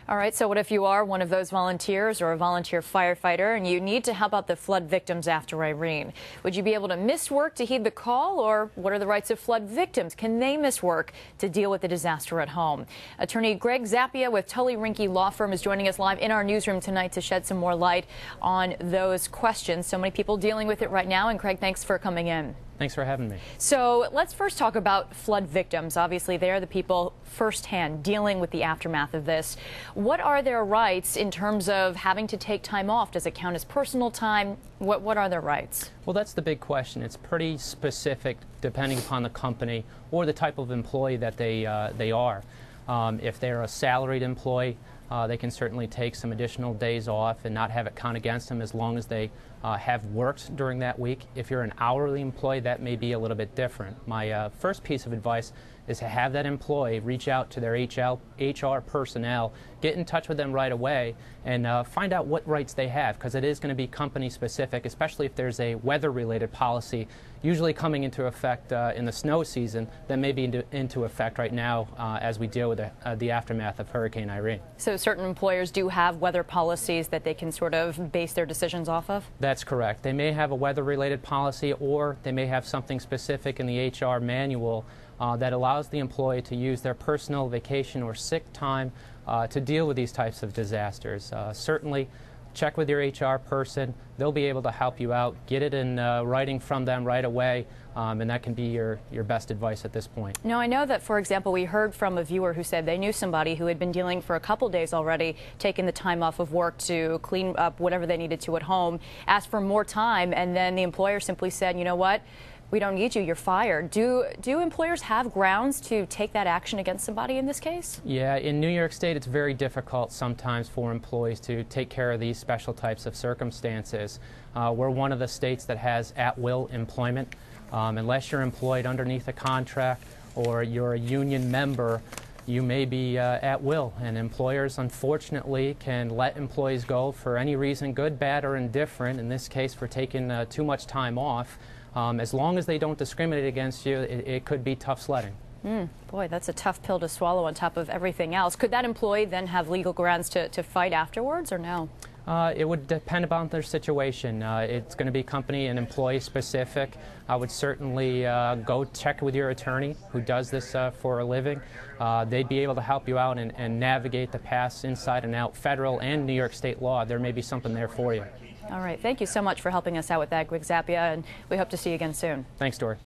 All right, so what if you are one of those volunteers or a volunteer firefighter and you need to help out the flood victims after Irene? Would you be able to miss work to heed the call, or what are the rights of flood victims? Can they miss work to deal with the disaster at home? Attorney Graig Zappia with Tully Rinckey Law Firm is joining us live in our newsroom tonight to shed some more light on those questions. So many people dealing with it right now, and Graig, thanks for coming in. Thanks for having me. So let's first talk about flood victims. Obviously, they're the people firsthand dealing with the aftermath of this. What are their rights in terms of having to take time off? Does it count as personal time? What are their rights? Well, that's the big question. It's pretty specific depending upon the company or the type of employee that they are. If they're a salaried employee, they can certainly take some additional days off and not have it count against them as long as they have worked during that week. If you're an hourly employee, that may be a little bit different. My first piece of advice is to have that employee reach out to their HR personnel, get in touch with them right away, and find out what rights they have, because it is going to be company specific, especially if there's a weather-related policy usually coming into effect in the snow season that may be into effect right now as we deal with the aftermath of Hurricane Irene. So certain employers do have weather policies that they can sort of base their decisions off of? That's correct. They may have a weather-related policy, or they may have something specific in the HR manual that allows the employee to use their personal vacation or sick time to deal with these types of disasters. Certainly, check with your HR person. They'll be able to help you out. Get it in writing from them right away, and that can be your best advice at this point. Now, I know that, for example, we heard from a viewer who said they knew somebody who had been dealing for a couple days already, taking the time off of work to clean up whatever they needed to at home, asked for more time, and then the employer simply said, you know what? We don't need you, you're fired. Do employers have grounds to take that action against somebody in this case? Yeah, in New York State, it's very difficult sometimes for employees to take care of these special types of circumstances. We're one of the states that has at-will employment. Unless you're employed underneath a contract or you're a union member, you may be at will, and employers unfortunately can let employees go for any reason, good, bad, or indifferent, in this case for taking too much time off. As long as they don't discriminate against you, it could be tough sledding. Boy, that's a tough pill to swallow on top of everything else. Could that employee then have legal grounds to fight afterwards, or no? It would depend upon their situation. It's going to be company and employee specific. I would certainly go check with your attorney who does this for a living. They'd be able to help you out and navigate the paths inside and out, federal and New York State law. There may be something there for you. All right. Thank you so much for helping us out with that, Graig Zappia, and we hope to see you again soon. Thanks, Dory.